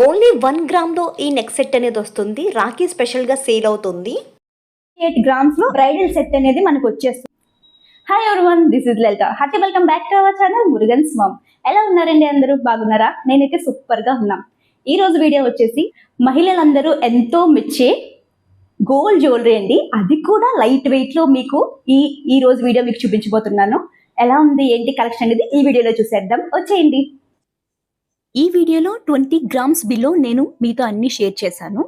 Only 1 గ్రామ్‌లో ఈ neck set అనేది వస్తుంది. రాఖీ స్పెషల్‌గా సేల్ అవుతుంది. 8 గ్రామ్స్ లో బ్రైడల్ సెట్ అనేది మనకు వచ్చేస్తుంది. Hi everyone, this is Lalitha. Hearty welcome back to our channel Murugan's mom. ఎలా ఉన్నారండి అందరూ? బాగున్నారా? నేనైతే సూపర్ గా ఉన్నా. ఈ రోజు వీడియో వచ్చేసి మహిళలందరూ ఎంతో మెచ్చే గోల్డ్ జ్యువెలరీ అండి. అది కూడా లైట్ వెయిట్ లో మీకు ఈ రోజు వీడియో మీకు చూపించబోతున్నాను. ఎలా ఉంది ఏంటి కలెక్షన్ అనేది ఈ వీడియోలో చూసేద్దాం, వచ్చేయండి. ఈ వీడియోలో 20 గ్రామ్స్ బిలో నేను మీతో అన్ని షేర్ చేశాను.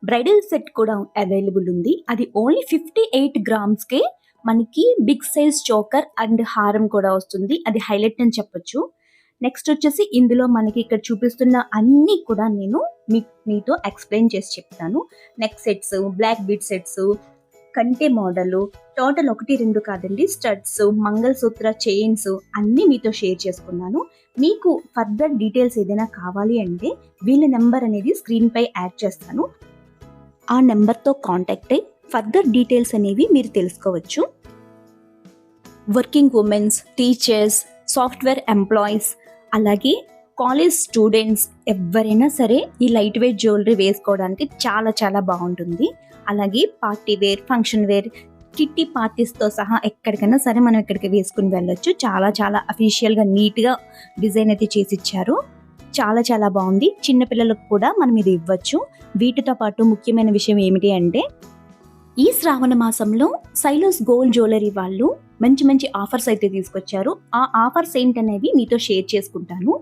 బ్రైడల్ సెట్ కూడా అవైలబుల్ ఉంది. అది ఓన్లీ 58 గ్రామ్స్కే మనకి బిగ్ సైజ్ చోకర్ అండ్ హారం కూడా వస్తుంది. అది హైలైట్ అని చెప్పొచ్చు. నెక్స్ట్ వచ్చేసి ఇందులో మనకి ఇక్కడ చూపిస్తున్న అన్నీ కూడా నేను మీతో ఎక్స్ప్లెయిన్ చేసి చెప్తాను. Neck sets, black bead sets, కంటే మోడల్, టోటల్ 1-2 కాదండి, స్టడ్స్, మంగళసూత్ర, చైన్స్ అన్నీ మీతో షేర్ చేసుకున్నాను. మీకు ఫర్దర్ డీటెయిల్స్ ఏదైనా కావాలి అంటే వీళ్ళ నెంబర్ అనేది స్క్రీన్ పై యాడ్ చేస్తాను. ఆ నెంబర్తో కాంటాక్ట్ అయ్యి ఫర్దర్ డీటెయిల్స్ అనేవి మీరు తెలుసుకోవచ్చు. Working women's, teachers, software employees, అలాగే కాలేజ్ స్టూడెంట్స్ ఎవరైనా సరే ఈ లైట్ వెయిట్ జ్యువెలరీ వేసుకోవడానికి చాలా చాలా బాగుంటుంది. అలాగే party wear, function wear, kitty పార్టీస్తో సహా ఎక్కడికైనా సరే మనం ఇక్కడికి వేసుకుని వెళ్ళొచ్చు. చాలా చాలా అఫీషియల్గా నీట్గా డిజైన్ అయితే చేసి ఇచ్చారు. చాలా చాలా బాగుంది. చిన్నపిల్లలకు కూడా మనం ఇది ఇవ్వచ్చు. వీటితో పాటు ముఖ్యమైన విషయం ఏమిటి అంటే ఈ శ్రావణ మాసంలో సైలోస్ గోల్డ్ జ్యువెలరీ వాళ్ళు మంచి మంచి ఆఫర్స్ అయితే తీసుకొచ్చారు. ఆ ఆఫర్స్ ఏంటనేవి మీతో షేర్ చేసుకుంటాను.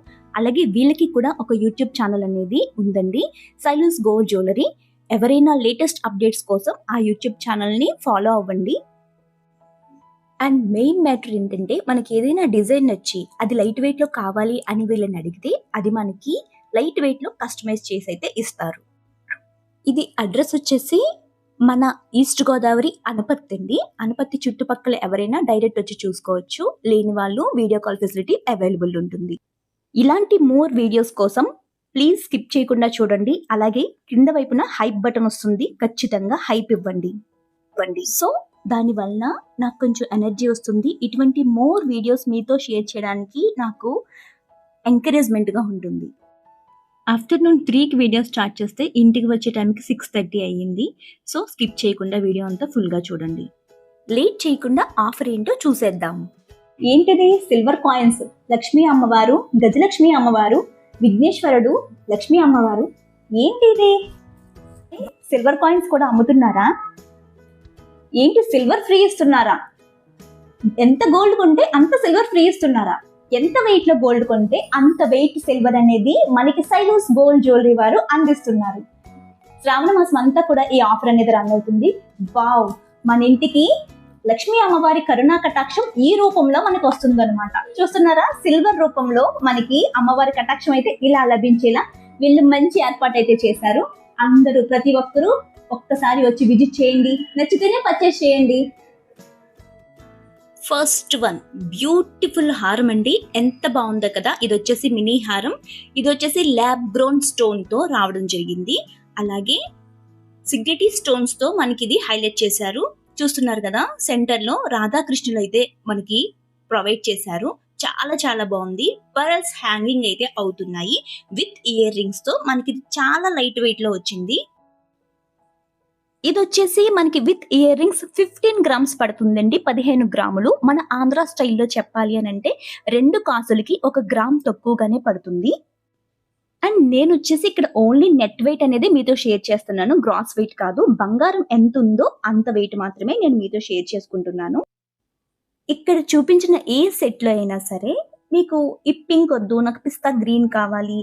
అలాగే వీళ్ళకి కూడా ఒక యూట్యూబ్ ఛానల్ అనేది ఉందండి, సైలోస్ గోల్డ్ జ్యువెలరీ. ఎవరైనా లేటెస్ట్ అప్డేట్స్ కోసం ఆ యూట్యూబ్ ఛానల్ని ఫాలో అవ్వండి. అండ్ మెయిన్ మ్యాటర్ ఏంటంటే మనకి ఏదైనా డిజైన్ నచ్చి అది లైట్ వెయిట్లో కావాలి అని వీళ్ళని అడిగితే అది మనకి లైట్ వెయిట్లో కస్టమైజ్ చేసి అయితే ఇస్తారు. ఇది అడ్రస్ వచ్చేసి మన ఈస్ట్ గోదావరి అనపత్తి అండి. అనపత్తి చుట్టుపక్కల ఎవరైనా డైరెక్ట్ వచ్చి చూసుకోవచ్చు. లేని వాళ్ళు వీడియో కాల్ ఫెసిలిటీ అవైలబుల్ ఉంటుంది. ఇలాంటి మోర్ వీడియోస్ కోసం ప్లీజ్ స్కిప్ చేయకుండా చూడండి. అలాగే కింద వైపున హైప్ బటన్ వస్తుంది, ఖచ్చితంగా హైప్ ఇవ్వండి. సో దానివల్ల నాకు కొంచెం ఎనర్జీ వస్తుంది. ఇటువంటి మోర్ వీడియోస్ మీతో షేర్ చేయడానికి నాకు ఎంకరేజ్మెంట్గా ఉంటుంది. ఆఫ్టర్నూన్ 3కి వీడియో స్టార్ట్ చేస్తే ఇంటికి వచ్చే టైంకి 6:30 అయ్యింది. సో స్కిప్ చేయకుండా వీడియో అంతా ఫుల్గా చూడండి. లేట్ చేయకుండా ఆఫర్ ఏంటో చూసేద్దాం. ఏంటిది? సిల్వర్ కాయిన్స్, లక్ష్మీ అమ్మవారు, గజలక్ష్మి అమ్మవారు, విఘ్నేశ్వరుడు, లక్ష్మీ అమ్మవారు. ఏంటి ఇది? సిల్వర్ కాయిన్స్ కూడా అమ్ముతున్నారా? ఏంటి సిల్వర్ ఫ్రీ ఇస్తున్నారా? ఎంత గోల్డ్ కొంటే అంత సిల్వర్ ఫ్రీ ఇస్తున్నారా? ఎంత వెయిట్ లో గోల్డ్ కొంటే అంత వెయిట్ సిల్వర్ అనేది మనకి సైలోస్ గోల్డ్ జ్యువెలరీ వారు అందిస్తున్నారు. శ్రావణ మాసం అంతా కూడా ఈ ఆఫర్ అనేది రన్ అవుతుంది. వావ్, మన ఇంటికి లక్ష్మీ అమ్మవారి కరుణా కటాక్షం ఈ రూపంలో మనకు వస్తుంది అనమాట. చూస్తున్నారా? సిల్వర్ రూపంలో మనకి అమ్మవారి కటాక్షం అయితే ఇలా లభించేలా వీళ్ళు మంచి ఏర్పాటు అయితే చేశారు. అందరూ ప్రతి ఒక్కరూ ఒక్కసారి వచ్చి విజిట్ చేయండి, నచ్చితేనే పర్చేస్ చేయండి. ఫస్ట్ వన్ బ్యూటిఫుల్ హారం అండి. ఎంత బాగుందో కదా. ఇది వచ్చేసి మినీ హారం. ఇది వచ్చేసి ల్యాబ్ గ్రోన్ స్టోన్ తో రావడం జరిగింది. అలాగే సిగ్నెటీ స్టోన్స్ తో మనకి ఇది హైలైట్ చేశారు. చూస్తున్నారు కదా, సెంటర్ లో రాధాకృష్ణులు అయితే మనకి ప్రొవైడ్ చేశారు. చాలా చాలా బాగుంది. పర్ల్స్ హ్యాంగింగ్ అయితే అవుతున్నాయి విత్ ఇయర్ రింగ్స్ తో. మనకి చాలా లైట్ వెయిట్ లో వచ్చింది. ఇది వచ్చేసి మనకి విత్ ఇయర్ రింగ్స్ 15 గ్రామ్స్ పడుతుందండి. 15 గ్రాములు. మన ఆంధ్ర స్టైల్లో చెప్పాలి అని అంటే 2 కాసులకి 1 గ్రామ్ తక్కువగానే పడుతుంది. అండ్ నేను వచ్చేసి ఇక్కడ ఓన్లీ నెట్ వెయిట్ అనేది మీతో షేర్ చేస్తున్నాను, గ్రాస్ వెయిట్ కాదు. బంగారం ఎంత ఉందో అంత వెయిట్ మాత్రమే నేను మీతో షేర్ చేసుకుంటున్నాను. ఇక్కడ చూపించిన ఏ సెట్లో అయినా సరే మీకు ఈ పింక్ వద్దు, నాకు పిస్తా గ్రీన్ కావాలి,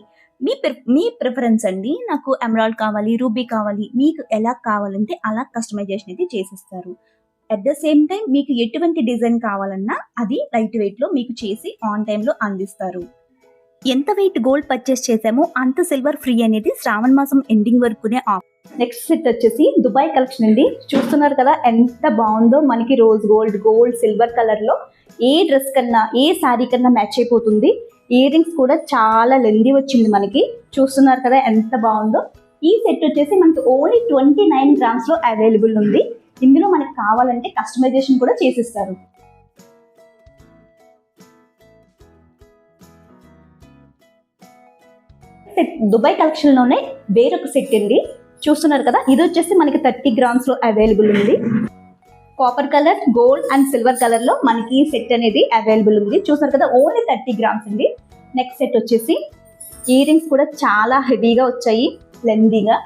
మీ ప్రిఫరెన్స్ అండి. నాకు ఎమరాల్డ్ కావాలి, రూబీ కావాలి, మీకు ఎలా కావాలంటే అలా కస్టమైజేషన్ అయితే చేసిస్తారు. అట్ ద సేమ్ టైం మీకు ఎటువంటి డిజైన్ కావాలన్నా అది లైట్ వెయిట్ లో మీకు చేసి ఆన్ టైంలో అందిస్తారు. ఎంత వెయిట్ గోల్డ్ పర్చేస్ చేసామో అంత సిల్వర్ ఫ్రీ అనేది శ్రావణ మాసం ఎండింగ్ వరకునే ఆఫ్. నెక్స్ట్ సెట్ వచ్చేసి దుబాయ్ కలెక్షన్ అండి. చూస్తున్నారు కదా ఎంత బాగుందో. మనకి రోజ్ గోల్డ్ సిల్వర్ కలర్ లో ఏ డ్రెస్ కన్నా ఏ శారీ కన్నా మ్యాచ్ అయిపోతుంది. ఇయర్ రింగ్స్ కూడా చాలా లెందీ వచ్చింది మనకి. చూస్తున్నారు కదా ఎంత బాగుందో. ఈ సెట్ వచ్చేసి మనకి ఓన్లీ 29 గ్రామ్స్ లో అవైలబుల్ ఉంది. ఇందులో మనకి కావాలంటే కస్టమైజేషన్ కూడా చేసిస్తారు. సెట్ దుబాయ్ కలెక్షన్లోనే వేరొక సెట్ అండి. చూస్తున్నారు కదా, ఇది వచ్చేసి మనకి 30 గ్రామ్స్లో అవైలబుల్ ఉంది. Copper colour, gold and silver కలర్లో మనకి ఈ సెట్ అనేది అవైలబుల్ ఉంది. చూస్తున్నారు కదా, ఓన్లీ 30 గ్రామ్స్ అండి. నెక్స్ట్ సెట్ వచ్చేసి ఇయర్ రింగ్స్ కూడా చాలా హెవీగా వచ్చాయి, లెందీగా.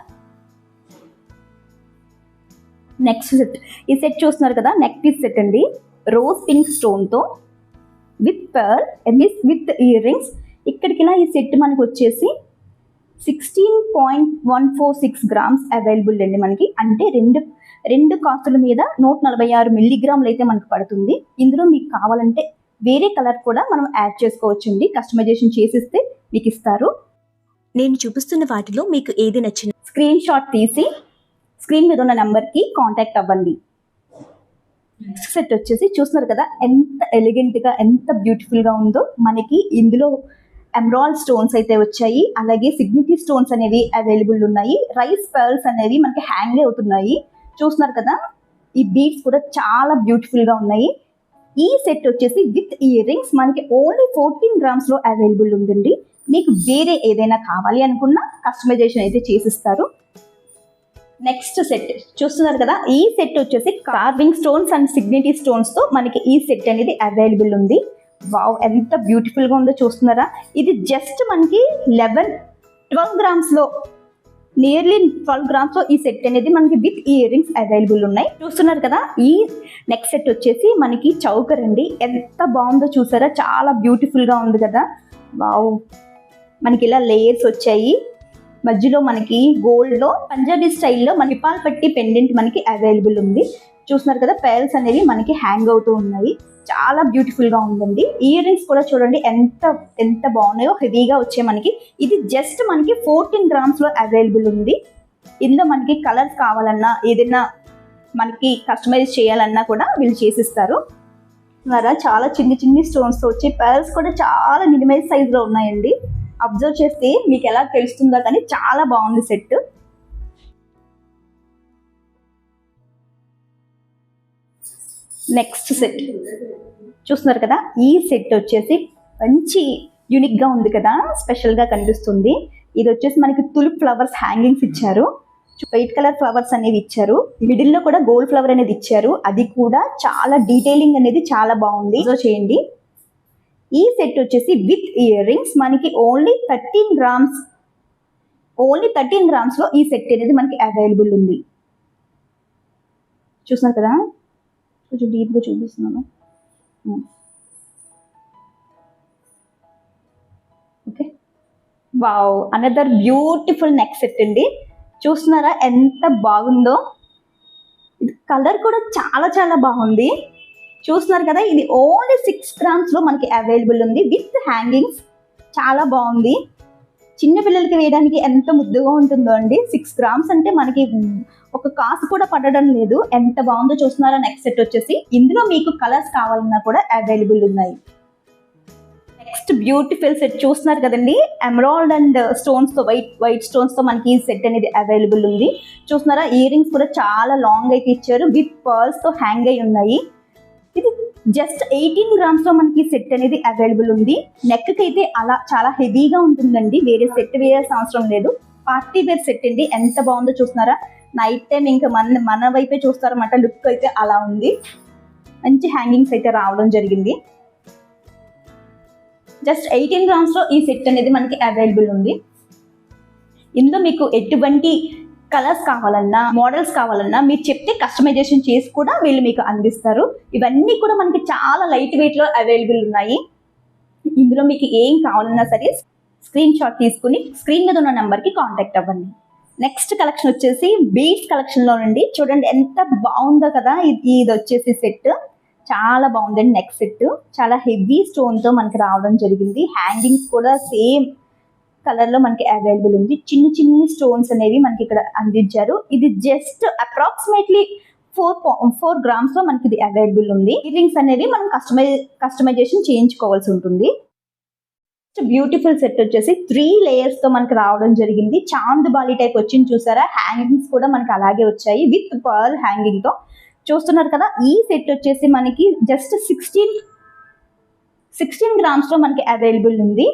నెక్స్ట్ సెట్, ఈ సెట్ చూస్తున్నారు కదా, నెక్ పీస్ సెట్ అండి. రోజ్ పింక్ స్టోన్తో with pearl with ear rings. ఇక్కడికి ఇలా ఈ సెట్ మనకి వచ్చేసి 16.146 గ్రామ్స్ అవైలబుల్ అండి మనకి. అంటే రెండు కాస్తుల మీద 146 మిల్లీగ్రాములు అయితే మనకు పడుతుంది. ఇందులో మీకు కావాలంటే వేరే కలర్ కూడా మనం యాడ్ చేసుకోవచ్చు అండి. కస్టమైజేషన్ చేసిస్తే మీకు ఇస్తారు. నేను చూపిస్తున్న వాటిలో మీకు ఏది నచ్చిన స్క్రీన్ షాట్ తీసి స్క్రీన్ మీద ఉన్న నెంబర్కి కాంటాక్ట్ అవ్వండి. నెక్స్ట్ సెట్ వచ్చేసి చూస్తున్నారు కదా, ఎంత ఎలిగెంట్గా, ఎంత బ్యూటిఫుల్గా ఉందో. మనకి ఇందులో ఎమరాల్డ్ స్టోన్స్ అయితే వచ్చాయి, అలాగే సిగ్నిటీ స్టోన్స్ అనేవి అవైలబుల్ ఉన్నాయి. రైస్ పర్ల్స్ అనేవి మనకి హ్యాంగ్ అవుతున్నాయి. చూస్తున్నారు కదా, ఈ బీడ్స్ కూడా చాలా బ్యూటిఫుల్గా ఉన్నాయి. ఈ సెట్ వచ్చేసి విత్ ఇయర్ రింగ్స్ మనకి ఓన్లీ 14 గ్రామ్స్లో అవైలబుల్ ఉందండి. మీకు వేరే ఏదైనా కావాలి అనుకున్నా కస్టమైజేషన్ అయితే చేసిస్తారు. నెక్స్ట్ సెట్ చూస్తున్నారు కదా, ఈ సెట్ వచ్చేసి కార్వింగ్ స్టోన్స్ అండ్ సిగ్నిటీ స్టోన్స్తో మనకి ఈ సెట్ అనేది అవైలబుల్ ఉంది. వావ్, ఎంత బ్యూటిఫుల్గా ఉందో చూస్తున్నారా. ఇది జస్ట్ మనకి 12 గ్రామ్స్లో, నియర్లీ 12 గ్రామ్స్లో ఈ సెట్ అనేది మనకి విత్ ఇయర్ రింగ్స్ అవైలబుల్ ఉన్నాయి. చూస్తున్నారు కదా, ఈ నెక్స్ట్ సెట్ వచ్చేసి మనకి చౌకర్ అండి. ఎంత బాగుందో చూసారా, చాలా బ్యూటిఫుల్గా ఉంది కదా. వావ్, మనకి ఇలా లేయర్స్ వచ్చాయి. మధ్యలో మనకి గోల్డ్లో పంజాబీ స్టైల్లో మనకి పాల్ పట్టి పెండెంట్ మనకి అవైలబుల్ ఉంది. చూస్తున్నారు కదా, పెరల్స్ అనేవి మనకి హ్యాంగ్ అవుతూ ఉన్నాయి. చాలా బ్యూటిఫుల్గా ఉందండి. ఇయర్ రింగ్స్ కూడా చూడండి ఎంత బాగున్నాయో, హెవీగా వచ్చాయి మనకి. ఇది జస్ట్ మనకి 14 గ్రామ్స్లో అవైలబుల్ ఉంది. ఇందులో మనకి కలర్స్ కావాలన్నా, ఏదైనా మనకి కస్టమైజ్ చేయాలన్నా కూడా వీళ్ళు చేసిస్తారు. చాలా చిన్ని స్టోన్స్తో వచ్చి పెరల్స్ కూడా చాలా మినిమైజ్ సైజ్లో ఉన్నాయండి. అబ్జర్వ్ చేస్తే మీకు ఎలా తెలుస్తుందో కానీ చాలా బాగుంది సెట్. నెక్స్ట్ సెట్ చూస్తున్నారు కదా, ఈ సెట్ వచ్చేసి మంచి యూనిక్గా ఉంది కదా, స్పెషల్గా కనిపిస్తుంది. ఇది వచ్చేసి మనకి తులిప్ ఫ్లవర్స్ హ్యాంగింగ్స్ ఇచ్చారు. వైట్ కలర్ ఫ్లవర్స్ అనేవి ఇచ్చారు. మిడిల్లో కూడా గోల్డ్ ఫ్లవర్ అనేది ఇచ్చారు. అది కూడా చాలా డీటెయిలింగ్ అనేది చాలా బాగుంది. సో చేయండి. ఈ సెట్ వచ్చేసి విత్ ఇయర్ రింగ్స్ మనకి ఓన్లీ 13 గ్రామ్స్లో ఈ సెట్ అనేది మనకి అవైలబుల్ ఉంది. చూస్తున్నారు కదా, కొంచెం డీప్గా చూపిస్తున్నాను. Okay, wow, another beautiful neck set అండి. చూస్తున్నారా ఎంత బాగుందో. ఇది కలర్ కూడా చాలా బాగుంది. చూస్తున్నారు కదా, ఇది ఓన్లీ 6 గ్రామ్స్లో మనకి అవైలబుల్ ఉంది విత్ హ్యాంగింగ్స్. చాలా బాగుంది. చిన్న పిల్లలకి వేయడానికి ఎంత ముద్దుగా ఉంటుందో అండి. 6 గ్రామ్స్ అంటే మనకి ఒక కాసు కూడా పడడం లేదు. ఎంత బాగుందో చూస్తున్నారా. నెక్స్ట్ సెట్ వచ్చేసి ఇందులో మీకు కలర్స్ కావాలన్నా కూడా అవైలబుల్ ఉన్నాయి. నెక్స్ట్ బ్యూటిఫుల్ సెట్ చూస్తున్నారు కదండి, ఎమరాల్డ్ అండ్ స్టోన్స్తో, వైట్ స్టోన్స్తో మనకి ఈ సెట్ అనేది అవైలబుల్ ఉంది. చూస్తున్నారా, ఇయర్ రింగ్స్ కూడా చాలా లాంగ్ అయితే ఇచ్చారు, విత్ పర్ల్స్తో హ్యాంగ్ అయి ఉన్నాయి. ఇది జస్ట్ 18 గ్రామ్స్లో మనకి సెట్ అనేది అవైలబుల్ ఉంది. నెక్కి అయితే అలా చాలా హెవీగా ఉంటుందండి. వేరే సెట్ వేయాల్సిన అవసరం లేదు. పార్టీ వేర్ సెట్ అండి. ఎంత బాగుందో చూస్తున్నారా. నైట్ టైం ఇంకా మన వైపే చూస్తారన్నమాట. లుక్ అయితే అలా ఉంది. మంచి హ్యాంగింగ్స్ అయితే రావడం జరిగింది. జస్ట్ 18 గ్రామ్స్లో ఈ సెట్ అనేది మనకి అవైలబుల్ ఉంది. ఇందులో మీకు ఎటువంటి కలర్స్ కావాలన్నా, మోడల్స్ కావాలన్నా మీరు చెప్తే కస్టమైజేషన్ చేసి కూడా వీళ్ళు మీకు అందిస్తారు. ఇవన్నీ కూడా మనకి చాలా లైట్ వెయిట్లో అవైలబుల్ ఉన్నాయి. ఇందులో మీకు ఏం కావాలన్నా సరే స్క్రీన్ షాట్ తీసుకుని స్క్రీన్ మీద ఉన్న నెంబర్కి కాంటాక్ట్ అవ్వండి. నెక్స్ట్ కలెక్షన్ వచ్చేసి బీడ్స్ కలెక్షన్లో నుండి చూడండి ఎంత బాగుందో కదా. ఇది వచ్చేసి సెట్ చాలా బాగుందండి. నెక్ సెట్ చాలా హెవీ స్టోన్తో మనకి రావడం జరిగింది. హ్యాంగింగ్స్ కూడా సేమ్ కలర్లో మనకి అవైలబుల్ ఉంది. చిన్ని స్టోన్స్ అనేవి మనకి ఇక్కడ అందించారు. ఇది జస్ట్ అప్రాక్సిమేట్లీ 4 గ్రామ్స్లో మనకి ఇది అవైలబుల్ ఉంది. ఇయర్ రింగ్స్ అనేవి మనం కస్టమైజేషన్ చేయించుకోవాల్సి ఉంటుంది. బ్యూటిఫుల్ సెట్ వచ్చేసి 3 లేయర్స్తో మనకి రావడం జరిగింది. చాంద్ బాలి టైప్ వచ్చింది చూసారా. హ్యాంగింగ్స్ కూడా మనకి అలాగే వచ్చాయి విత్ పర్ల్ హ్యాంగింగ్తో. చూస్తున్నారు కదా, ఈ సెట్ వచ్చేసి మనకి జస్ట్ 16 గ్రామ్స్లో మనకి అవైలబుల్ ఉంది.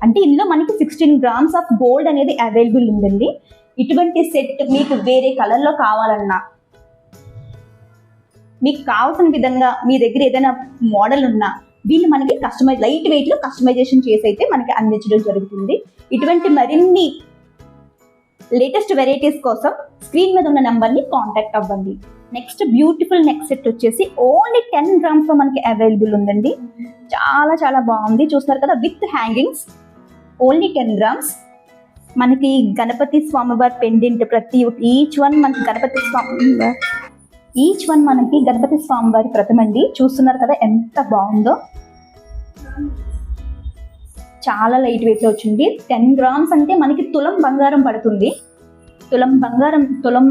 అంటే ఇందులో మనకి 16 గ్రామ్స్ ఆఫ్ గోల్డ్ అనేది అవైలబుల్ ఉందండి. ఇటువంటి సెట్ మీకు వేరే కలర్లో కావాలన్నా, మీకు కావాల్సిన విధంగా మీ దగ్గర ఏదైనా మోడల్ ఉన్నా వీళ్ళు మనకి లైట్ వెయిట్ లో కస్టమైజేషన్ చేసి అయితే మనకి అందించడం జరుగుతుంది. ఇటువంటి మరిన్ని లేటెస్ట్ వెరైటీస్ కోసం స్క్రీన్ మీద ఉన్న నెంబర్ని కాంటాక్ట్ అవ్వండి. నెక్స్ట్ బ్యూటిఫుల్ నెక్ సెట్ వచ్చేసి ఓన్లీ 10 గ్రామ్స్ లో మనకి అవైలబుల్ ఉందండి. చాలా చాలా బాగుంది. చూస్తారు కదా, విత్ హ్యాంగింగ్స్, ఓన్లీ 10 గ్రామ్స్. మనకి గణపతి స్వామివారి పెండెంట్ ఈచ్ వన్ మనకి గణపతి స్వామివారి ప్రతిమ అండి. చూస్తున్నారు కదా ఎంత బాగుందో. చాలా లైట్ వెయిట్ లో వచ్చింది. 10 గ్రామ్స్ అంటే మనకి తులం బంగారం పడుతుంది. తులం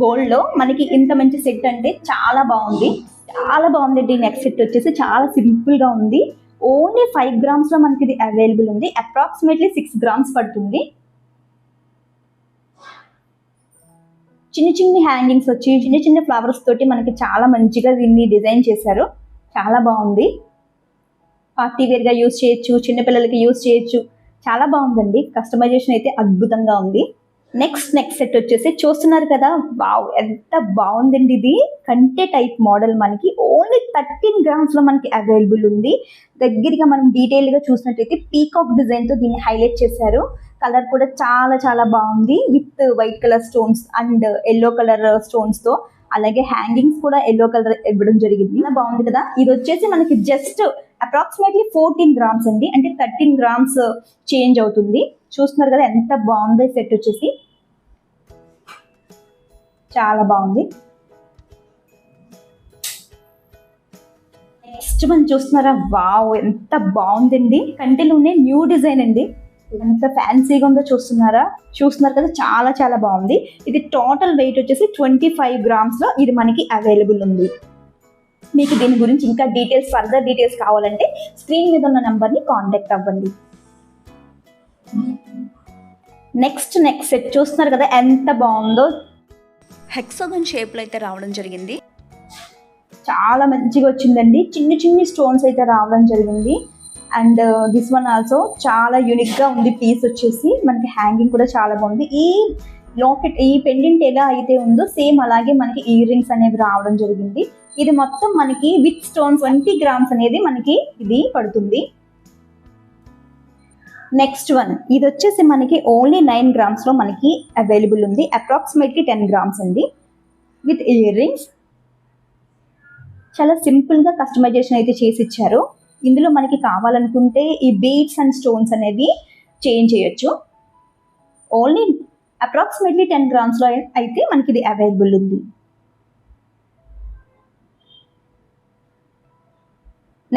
గోల్డ్ లో మనకి ఇంత మంచి సెట్ అంటే చాలా బాగుంది. చాలా బాగుంది. నెక్స్ట్ సెట్ వచ్చేసి చాలా సింపుల్ గా ఉంది. ఓన్లీ 5 గ్రామ్స్ లో మనకి ఇది అవైలబుల్ ఉంది. అప్రాక్సిమేట్లీ 6 గ్రామ్స్ పడుతుంది. చిన్న చిన్న హ్యాంగింగ్స్ వచ్చి చిన్న చిన్న ఫ్లవర్స్ తోటి మనకి చాలా మంచిగా దీన్ని డిజైన్ చేశారు. చాలా బాగుంది. పార్టీ వేర్ గా యూజ్ చేయొచ్చు, చిన్నపిల్లలకి యూజ్ చేయొచ్చు. చాలా బాగుందండి. కస్టమైజేషన్ అయితే అద్భుతంగా ఉంది. నెక్స్ట్ సెట్ వచ్చేసి చూస్తున్నారు కదా, వావ్ ఎంత బాగుందండి. ఇది కంటే టైప్ మోడల్ మనకి ఓన్లీ 13 గ్రామ్స్ లో మనకి అవైలబుల్ ఉంది. దగ్గరగా మనం డీటెయిల్ గా చూసినట్టయితే పీకాక్ డిజైన్ తో దీన్ని హైలైట్ చేశారు. కలర్ కూడా చాలా చాలా బాగుంది. With white colour stones and yellow colour stones తో, అలాగే హ్యాంగింగ్స్ కూడా ఎల్లో కలర్ ఇవ్వడం జరిగింది. బాగుంది కదా. ఇది వచ్చేసి మనకి జస్ట్ అప్రాక్సిమేట్లీ 14 గ్రామ్స్ అండి. అంటే 13 గ్రామ్స్ చేంజ్ అవుతుంది. చూస్తున్నారు కదా ఎంత బాగుందో ఈ సెట్ వచ్చేసి. చాలా బాగుంది. నెక్స్ట్ మనం చూస్తున్నారా, వావ్ ఎంత బాగుందండి. కంటిలోనే న్యూ డిజైన్ అండి. ఎంత ఫ్యాన్సీగా ఉందో చూస్తున్నారు కదా, చాలా చాలా బాగుంది. ఇది టోటల్ వెయిట్ వచ్చేసి 25 గ్రామ్స్ లో ఇది మనకి అవైలబుల్ ఉంది. మీకు దీని గురించి ఇంకా ఫర్దర్ డీటెయిల్స్ కావాలంటే స్క్రీన్ మీద ఉన్న నెంబర్ని కాంటాక్ట్ అవ్వండి. నెక్స్ట్ సెట్ చూస్తున్నారు కదా ఎంత బాగుందో. హెక్సాగన్ షేప్లో అయితే రావడం జరిగింది. చాలా మంచిగా వచ్చిందండి. చిన్ని స్టోన్స్ అయితే రావడం జరిగింది. అండ్ దిస్ వన్ ఆల్సో చాలా యూనిక్ గా ఉంది. పీస్ వచ్చేసి మనకి హ్యాంగింగ్ కూడా చాలా బాగుంది. ఈ పెండెంట్ ఎలా అయితే ఉందో సేమ్ అలాగే మనకి ఇయర్ రింగ్స్ అనేవి రావడం జరిగింది. ఇది మొత్తం మనకి విత్ స్టోన్స్ 20 గ్రామ్స్ అనేది మనకి ఇది పడుతుంది. నెక్స్ట్ వన్ ఇది వచ్చేసి మనకి ఓన్లీ 9 గ్రామ్స్ లో మనకి అవైలబుల్ ఉంది. అప్రాక్సిమేట్లీ 10 గ్రామ్స్ అండి. With ear rings. చాలా సింపుల్ గా కస్టమైజేషన్ అయితే చేసి ఇచ్చారు. ఇందులో మనకి కావాలనుకుంటే ఈ బీడ్స్ అండ్ స్టోన్స్ అనేవి చేంజ్ చేయొచ్చు. ఓన్లీ అప్రాక్సిమేట్లీ 10 గ్రామ్స్ లో అయితే మనకి ఇది అవైలబుల్ ఉంది.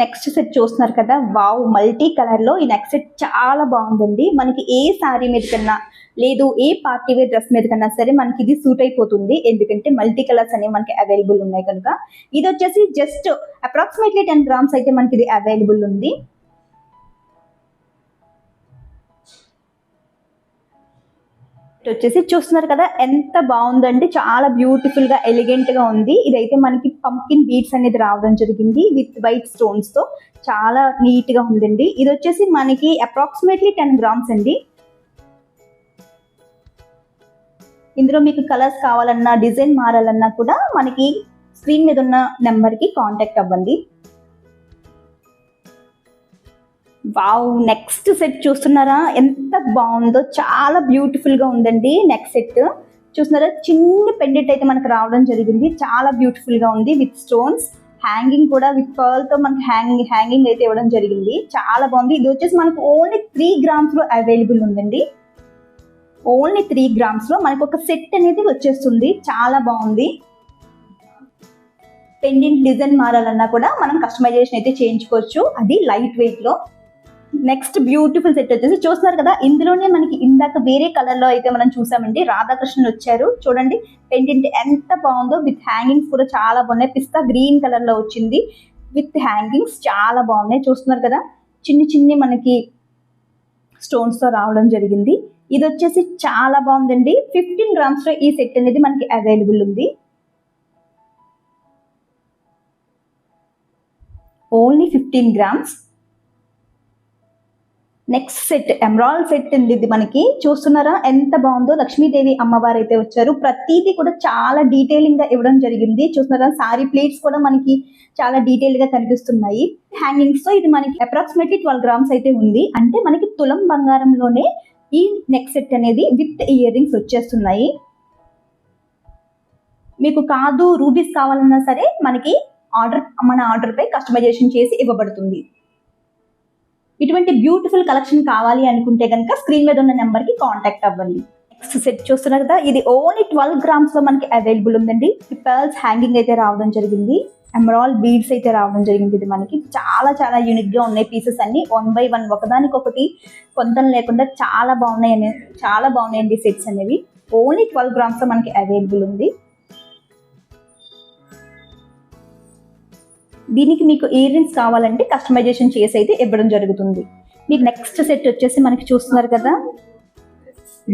నెక్స్ట్ సెట్ చూస్తున్నారు కదా, వావ్ మల్టీ కలర్ లో ఈ నెక్స్ట్ సెట్ చాలా బాగుందండి. మనకి ఏ శారీ మీద కన్నా లేదు ఏ పార్టీ వేర్ డ్రెస్ మీద కన్నా సరే మనకి ఇది సూట్ అయిపోతుంది. ఎందుకంటే మల్టీ కలర్స్ అనేవి మనకి అవైలబుల్ ఉన్నాయి కనుక. ఇది వచ్చేసి జస్ట్ అప్రాక్సిమేట్లీ 10 గ్రామ్స్ అయితే మనకి ఇది అవైలబుల్ ఉంది. వచ్చేసి చూస్తున్నారు కదా ఎంత బాగుందండి. చాలా బ్యూటిఫుల్ గా ఎలిగెంట్ గా ఉంది. ఇదైతే మనకి పంకిన్ బీడ్స్ అనేది రావడం జరిగింది విత్ వైట్ స్టోన్స్ తో. చాలా నీట్ గా ఉందండి. ఇది వచ్చేసి మనకి అప్రాక్సిమేట్లీ 10 గ్రామ్స్ అండి. ఇందులో మీకు కలర్స్ కావాలన్నా డిజైన్ మారాలన్నా కూడా మనకి స్క్రీన్ మీద ఉన్న నెంబర్ కి కాంటాక్ట్ అవ్వండి. వావ్ నెక్స్ట్ సెట్ చూస్తున్నారా ఎంత బాగుందో. చాలా బ్యూటిఫుల్ గా ఉందండి. నెక్స్ట్ సెట్ చూస్తున్నారా, చిన్న పెండెంట్ అయితే మనకు రావడం జరిగింది. చాలా బ్యూటిఫుల్ గా ఉంది విత్ స్టోన్స్. హ్యాంగింగ్ కూడా విత్ పర్ల్ తో మనకి హ్యాంగింగ్ అయితే ఇవ్వడం జరిగింది. చాలా బాగుంది. ఇది వచ్చేసి మనకు ఓన్లీ 3 గ్రామ్స్ లో అవైలబుల్ ఉందండి. ఓన్లీ 3 గ్రామ్స్ లో మనకు ఒక సెట్ అనేది వచ్చేస్తుంది. చాలా బాగుంది. పెండెంట్ డిజైన్ మారాలన్నా కూడా మనం కస్టమైజేషన్ అయితే చేయించుకోవచ్చు. అది లైట్ వెయిట్ లో. నెక్స్ట్ బ్యూటిఫుల్ సెట్ వచ్చేసి చూస్తున్నారు కదా, ఇందులోనే మనకి ఇందాక వేరే కలర్ లో అయితే మనం చూసామండి. రాధాకృష్ణులు వచ్చారు చూడండి. పెండెంట్ ఎంత బాగుందో. విత్ హ్యాంగింగ్స్ కూడా చాలా బాగున్నాయి. పిస్తా గ్రీన్ కలర్ లో వచ్చింది విత్ హ్యాంగింగ్స్. చాలా బాగున్నాయి. చూస్తున్నారు కదా, చిన్ని మనకి స్టోన్స్ తో రావడం జరిగింది. ఇది వచ్చేసి చాలా బాగుందండి. 15 గ్రామ్స్ లో ఈ సెట్ అనేది మనకి అవైలబుల్ ఉంది. Only 15 grams. Next set emerald set అండి. ఇది మనకి చూస్తున్నారా ఎంత బాగుందో. లక్ష్మీదేవి అమ్మవారు అయితే వచ్చారు. ప్రతిదీ కూడా చాలా డీటెయిలింగ్ గా ఇవ్వడం జరిగింది. చూస్తున్నారా సారీ ప్లేట్స్ కూడా మనకి చాలా డీటెయిల్ గా కనిపిస్తున్నాయి. హ్యాంగింగ్స్ తో ఇది మనకి అప్రాక్సిమేట్లీ 12 గ్రామ్స్ అయితే ఉంది. అంటే మనకి తులం బంగారంలోనే ఈ నెక్ సెట్ అనేది విత్ ఇయర్ రింగ్స్ వచ్చేస్తున్నాయి. మీకు కాదు రూబీస్ కావాలన్నా సరే మనకి మన ఆర్డర్ పై కస్టమైజేషన్ చేసి ఇవ్వబడుతుంది. ఇటువంటి బ్యూటిఫుల్ కలెక్షన్ కావాలి అనుకుంటే కనుక స్క్రీన్ మీద ఉన్న నెంబర్ కి కాంటాక్ట్ అవ్వండి. నెక్స్ట్ సెట్ చూస్తున్నారు కదా, ఇది ఓన్లీ 12 గ్రామ్స్ లో మనకి అవైలబుల్ ఉందండి. పర్ల్స్ హ్యాంగింగ్ అయితే రావడం జరిగింది. ఎమరాల్డ్ బీడ్స్ అయితే రావడం జరిగింది. ఇది మనకి చాలా చాలా యూనిక్ గా ఉన్నాయి పీసెస్ అన్ని 1 by 1 ఒకదానికొకటి పొంతం లేకుండా చాలా బాగున్నాయండి సెట్స్ అనేవి. ఓన్లీ 12 గ్రామ్స్ లో మనకి అవైలబుల్ ఉంది. దీనికి మీకు ఇయర్ రింగ్స్ కావాలంటే కస్టమైజేషన్ చేసి అయితే ఇవ్వడం జరుగుతుంది. మీకు నెక్స్ట్ సెట్ వచ్చేసి మనకి చూస్తున్నారు కదా,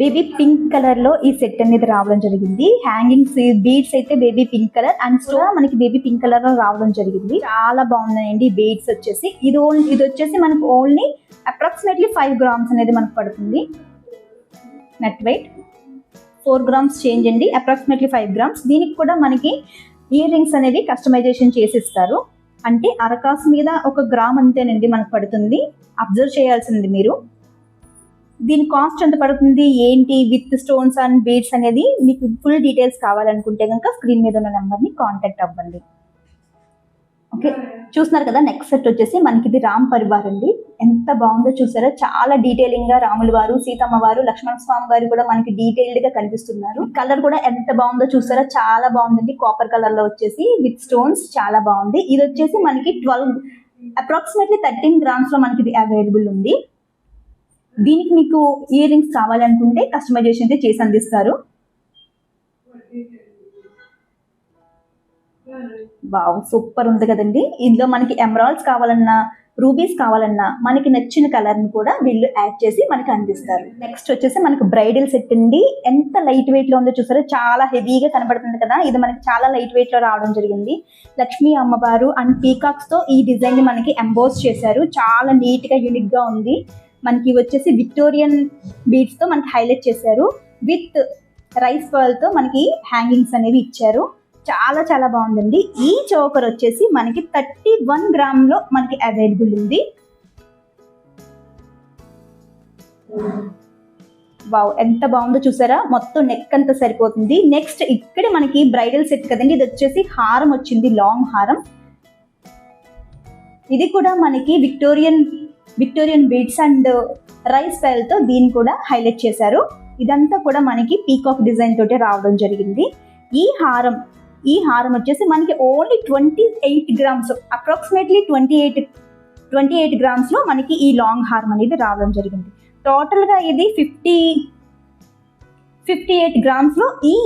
బేబీ పింక్ కలర్ లో ఈ సెట్ అనేది రావడం జరిగింది. హ్యాంగింగ్స్ బీడ్స్ అయితే baby pink colour and stone మనకి బేబీ పింక్ కలర్ లో రావడం జరిగింది. చాలా బాగున్నాయండి బీడ్స్ వచ్చేసి. ఇది వచ్చేసి మనకు ఓన్లీ అప్రాక్సిమేట్లీ 5 గ్రామ్స్ అనేది మనకు పడుతుంది. నెట్ వెయిట్ 4 గ్రామ్స్ చేంజ్ అండి, అప్రాక్సిమేట్లీ 5 గ్రామ్స్. దీనికి కూడా మనకి ఇయర్ రింగ్స్ అనేవి కస్టమైజేషన్ చేసిస్తారు. అంటే అరకాసు మీద 1 గ్రామ్ అంతేనండి మనకు పడుతుంది. అబ్జర్వ్ చేయాల్సింది మీరు. దీని కాస్ట్ ఎంత పడుతుంది ఏంటి విత్ స్టోన్స్ అండ్ బీడ్స్ అనేది మీకు ఫుల్ డీటెయిల్స్ కావాలనుకుంటే కనుక స్క్రీన్ మీద ఉన్న నెంబర్ని కాంటాక్ట్ అవ్వండి. ఓకే, చూస్తున్నారు కదా నెక్స్ట్ సెట్ వచ్చేసి మనకి ఇది రామ్ పరివార్ అండి. ఎంత బాగుందో చూసారా, చాలా డీటెయిలింగ్ గా రాముల వారు, సీతమ్మ వారు, లక్ష్మణ స్వామి వారు కూడా మనకి డీటెయిల్డ్ గా కనిపిస్తున్నారు. కలర్ కూడా ఎంత బాగుందో చూసారా, చాలా బాగుందండి. కాపర్ కలర్ లో వచ్చేసి విత్ స్టోన్స్ చాలా బాగుంది. ఇది వచ్చేసి మనకి అప్రాక్సిమేట్లీ 13 గ్రామ్స్ లో మనకి ఇది అవైలబుల్ ఉంది. దీనికి మీకు ఇయర్ రింగ్స్ కావాలనుకుంటే కస్టమైజేషన్ అయితే చేసి అందిస్తారు. వావ్, సూపర్ ఉంది కదండి. ఇందులో మనకి ఎమరాల్డ్స్ కావాలన్నా రూబీస్ కావాలన్నా మనకి నచ్చిన కలర్ ని కూడా వీళ్ళు యాడ్ చేసి మనకి అందిస్తారు. నెక్స్ట్ వచ్చేసి మనకి బ్రైడల్ సెట్ అండి. ఎంత లైట్ వెయిట్ లో ఉందో చూసారా, చాలా హెవీగా కనబడుతుంది కదా. ఇది మనకి చాలా లైట్ వెయిట్ లో రావడం జరిగింది. లక్ష్మీ అమ్మవారు అండ్ పీకాక్స్ తో ఈ డిజైన్ ని మనకి ఎంబోస్ చేశారు. చాలా నీట్ గా యూనిక్ గా ఉంది. మనకి వచ్చేసి విక్టోరియన్ బీడ్స్ తో మనకి హైలైట్ చేశారు. విత్ రైస్ పర్ల్ తో మనకి హ్యాంగింగ్స్ అనేవి ఇచ్చారు. చాలా చాలా బాగుందండి. ఈ చోకర్ వచ్చేసి మనకి 31 గ్రామ్ లో మనకి అవైలబుల్ ఉంది. వావ్, ఎంత బాగుందో చూసారా, మొత్తం నెక్ అంతా సరిపోతుంది. నెక్స్ట్ ఇక్కడ మనకి బ్రైడల్ సెట్ కదండి. ఇది వచ్చేసి హారం వచ్చింది, లాంగ్ హారం. ఇది కూడా మనకి Victorian beads and rice pile తో దీన్ని కూడా హైలైట్ చేశారు. ఇదంతా కూడా మనకి పీకాక్ డిజైన్ తోటి రావడం జరిగింది. ఈ హారం వచ్చేసి మనకి ఓన్లీ 28 గ్రామ్స్, అప్రాక్సిమేట్లీ 28 గ్రామ్స్ లో మనకి ఈ లాంగ్ హారం అనేది రావడం జరిగింది. టోటల్ గా ఇది 58 గ్రామ్స్ లో ఈ